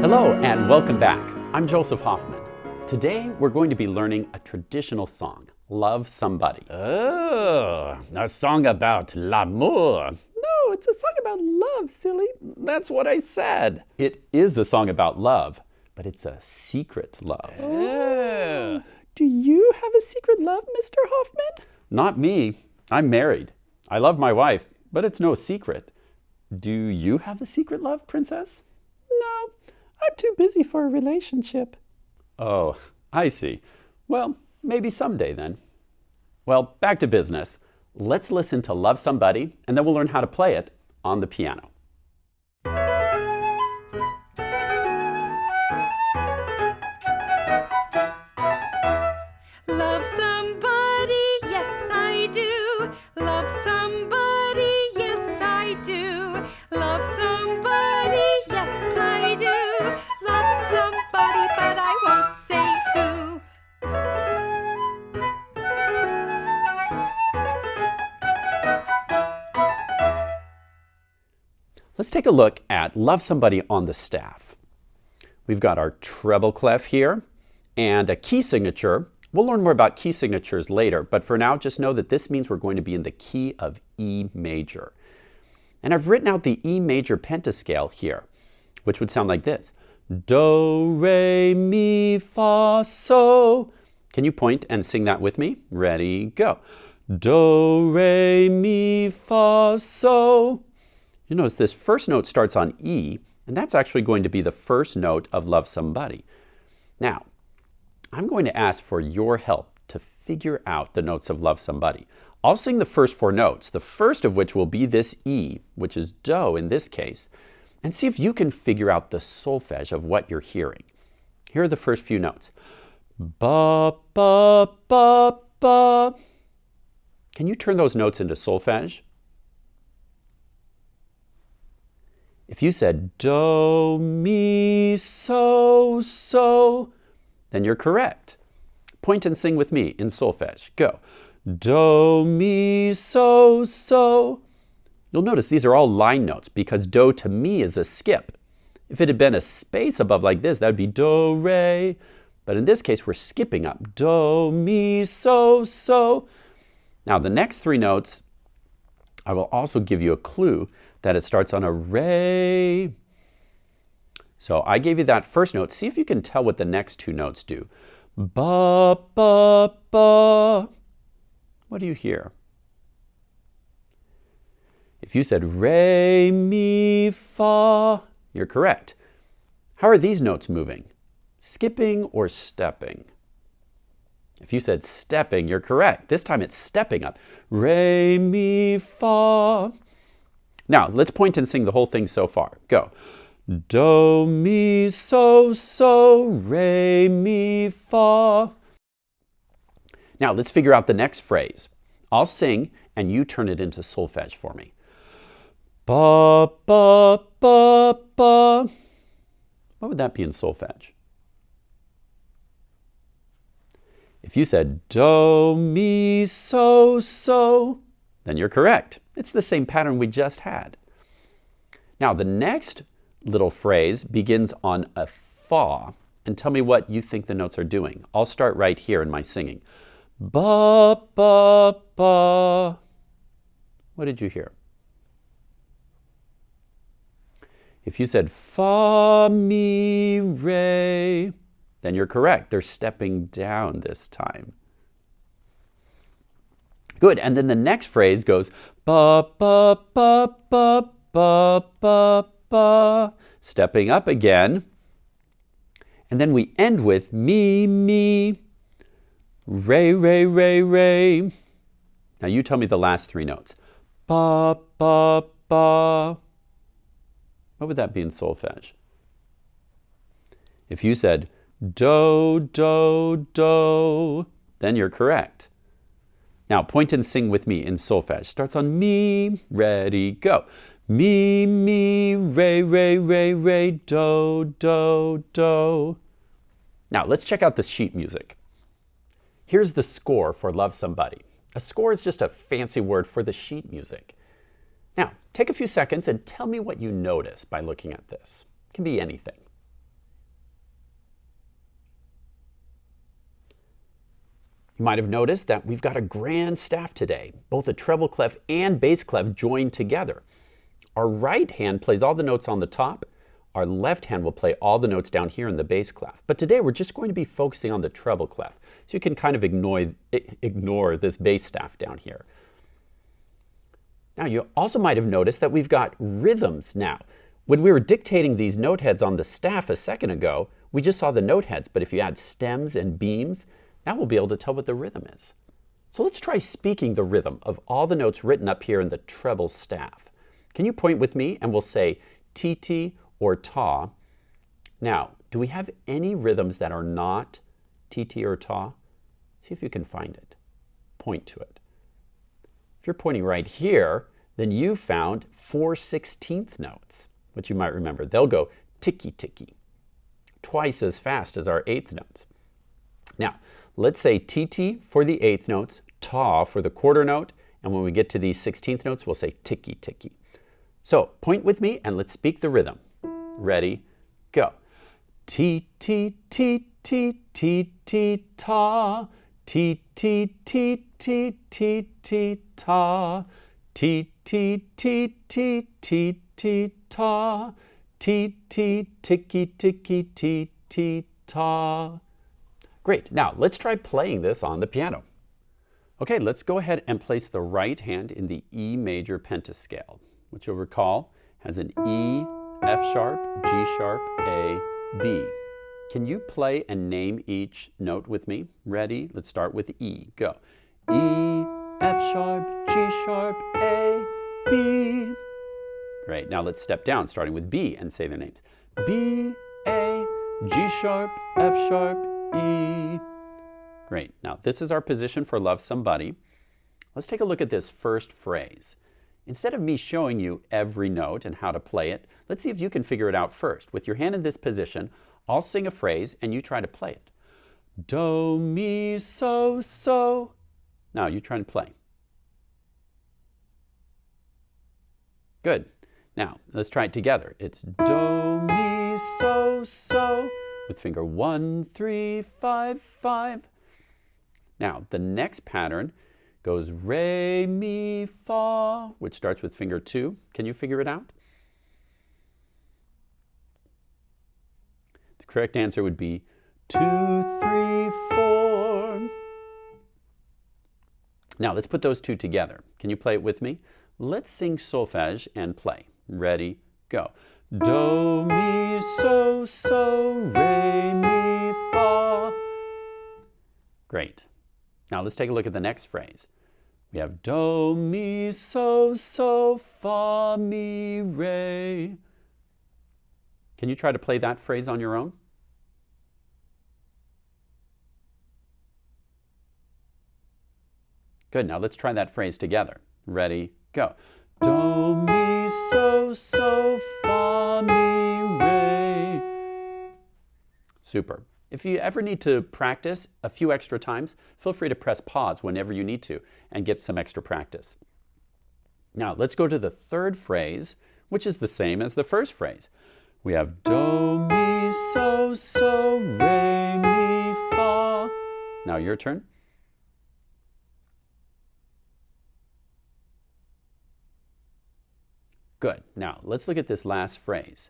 Hello and welcome back. I'm Joseph Hoffman. Today we're going to be learning a traditional song, Love Somebody. Oh, a song about l'amour. No, it's a song about love, silly. That's what I said. It is a song about love, but it's a secret love. Oh. Do you have a secret love, Mr. Hoffman? Not me. I'm married. I love my wife, but it's no secret. Do you have a secret love, Princess? No, I'm too busy for a relationship. Oh, I see. Well, maybe someday then. Well, back to business. Let's listen to Love Somebody, and then we'll learn how to play it on the piano. Love somebody, yes I do. Love somebody, yes I do. Love somebody, yes I do. Love somebody, but I won't say who. Let's take a look at Love Somebody on the staff. We've got our treble clef here and a key signature. We'll learn more about key signatures later, but for now, just know that this means we're going to be in the key of E major. And I've written out the E major pentascale here, which would sound like this. Do, re, mi, fa, so. Can you point and sing that with me? Ready, go. Do, re, mi, fa, so. You notice this first note starts on E, and that's actually going to be the first note of Love Somebody. Now, I'm going to ask for your help to figure out the notes of Love Somebody. I'll sing the first four notes, the first of which will be this E, which is do in this case, and see if you can figure out the solfege of what you're hearing. Here are the first few notes. Ba, ba, ba, ba. Can you turn those notes into solfege? If you said do, mi, so, so, then you're correct. Point and sing with me in solfege. Go. Do, mi, so, so. You'll notice these are all line notes because do to mi is a skip. If it had been a space above like this, that would be do, re. But in this case, we're skipping up. Do, mi, so, so. Now the next three notes, I will also give you a clue that it starts on a re. So I gave you that first note. See if you can tell what the next two notes do. Ba, ba, ba. What do you hear? If you said re, mi, fa, you're correct. How are these notes moving? Skipping or stepping? If you said stepping, you're correct. This time it's stepping up. Re, mi, fa. Now, let's point and sing the whole thing so far. Go. Do, mi, so, so, re, mi, fa. Now, let's figure out the next phrase. I'll sing, and you turn it into solfege for me. Ba, ba, ba, ba. What would that be in solfege? If you said do, mi, so, so, then you're correct. It's the same pattern we just had. Now, the next little phrase begins on a fa, and tell me what you think the notes are doing. I'll start right here in my singing. Ba, ba, ba. What did you hear? If you said fa, mi, re, then you're correct. They're stepping down this time. Good, and then the next phrase goes ba, ba, ba, ba, ba, ba, ba, stepping up again. And then we end with mi, mi, re, re, re, re. Now you tell me the last three notes. Ba, ba, ba. What would that be in solfege? If you said do, do, do, then you're correct. Now point and sing with me in solfege. Starts on mi, ready, go. Mi, mi, re, re, re, re, do, do, do. Now let's check out the sheet music. Here's the score for Love Somebody. A score is just a fancy word for the sheet music. Now, take a few seconds and tell me what you notice by looking at this. It can be anything. You might have noticed that we've got a grand staff today, both a treble clef and bass clef joined together. Our right hand plays all the notes on the top. Our left hand will play all the notes down here in the bass clef. But today we're just going to be focusing on the treble clef. So you can kind of ignore this bass staff down here. Now you also might have noticed that we've got rhythms now. When we were dictating these note heads on the staff a second ago, we just saw the note heads, but if you add stems and beams, now we'll be able to tell what the rhythm is. So let's try speaking the rhythm of all the notes written up here in the treble staff. Can you point with me and we'll say ti or ta. Now, do we have any rhythms that are not ti or ta? See if you can find it. Point to it. If you're pointing right here, then you found 4 16th notes, which you might remember. They'll go ticky ticky, twice as fast as our 8th notes. Now, let's say ti for the 8th notes, ta for the quarter note, and when we get to these 16th notes, we'll say ticky ticky. So point with me and let's speak the rhythm. Ready, go. Ti ti ti ti ti ti ta, ti ti ti ti ti ti ta, ti ti ti ti ti ti ta, ti ti ticky ticky ti ti ta. Great. Now let's try playing this on the piano. Okay, let's go ahead and place the right hand in the E major pentascale, which you'll recall has an E, F sharp, G sharp, A, B. Can you play and name each note with me? Ready? Let's start with E. Go. E, F sharp, G sharp, A, B. Great. Now let's step down, starting with B and say their names. B, A, G sharp, F sharp, E. Great. Now this is our position for Love Somebody. Let's take a look at this first phrase. Instead of me showing you every note and how to play it, let's see if you can figure it out first. With your hand in this position, I'll sing a phrase and you try to play it. Do, mi, so, so. Now you try and play. Good. Now let's try it together. It's do, mi, so, so with finger 1, 3, 5, 5. Now the next pattern goes re, mi, fa, which starts with finger 2. Can you figure it out? The correct answer would be 2, 3, 4. Now let's put those two together. Can you play it with me? Let's sing solfège and play. Ready, go. Do, mi, so, so, re, mi, fa. Great. Now let's take a look at the next phrase. We have do, mi, so, so, fa, mi, re. Can you try to play that phrase on your own? Good, now let's try that phrase together. Ready, go. Do, mi, so, so, fa, mi, re. Super. If you ever need to practice a few extra times, feel free to press pause whenever you need to and get some extra practice. Now let's go to the third phrase, which is the same as the first phrase. We have do, mi, so, so, re, mi, fa. Now your turn. Good. Now let's look at this last phrase.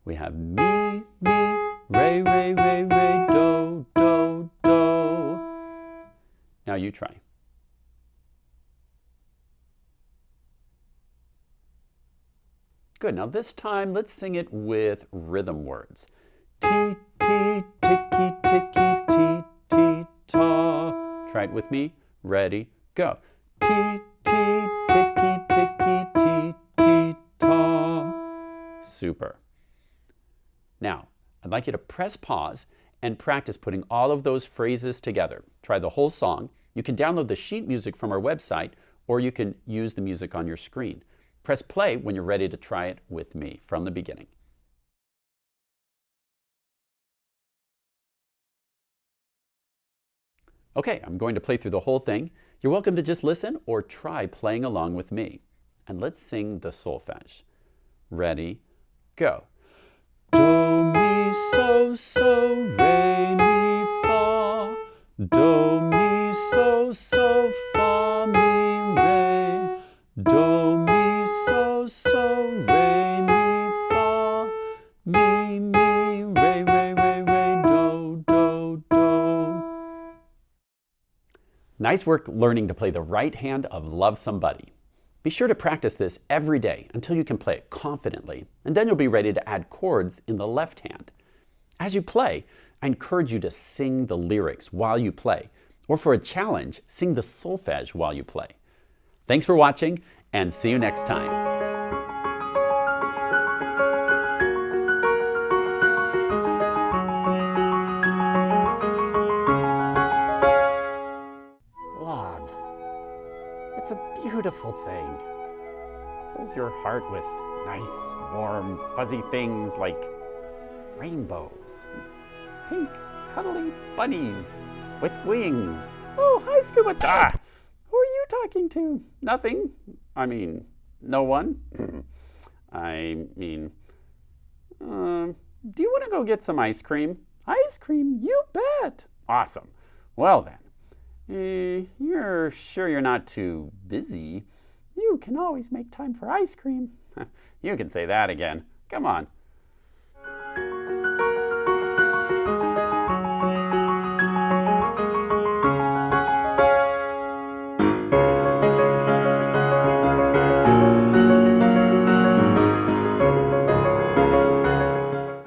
We have mi, mi, re, re, re, re, do, do, do. Now you try. Good. Now this time, let's sing it with rhythm words. Ti, ti, ticky, ticky, ti, ti, ta. Try it with me. Ready, go. Ti, ti, ticky, ticky, ti, ti, ta. Super. Now, I'd like you to press pause and practice putting all of those phrases together. Try the whole song. You can download the sheet music from our website, or you can use the music on your screen. Press play when you're ready to try it with me from the beginning. Okay, I'm going to play through the whole thing. You're welcome to just listen or try playing along with me. And let's sing the solfège. Ready, go. Do, mi, so, so, re, mi, fa. Do, mi, so, fa, mi, re. Do, mi, so, re, mi, fa. Mi, re, do, do. Nice work learning to play the right hand of Love Somebody. Be sure to practice this every day until you can play it confidently, and then you'll be ready to add chords in the left hand. As you play, I encourage you to sing the lyrics while you play, or for a challenge, sing the solfege while you play. Thanks for watching, and see you next time. Love. It's a beautiful thing. Fills your heart with nice, warm, fuzzy things like rainbows, pink, cuddly bunnies with wings. Oh, hi, Scuba. Ah! Who are you talking to? Nothing. I mean, no one. I mean, do you want to go get some ice cream? Ice cream? You bet. Awesome. Well then, you're sure you're not too busy? You can always make time for ice cream. You can say that again. Come on.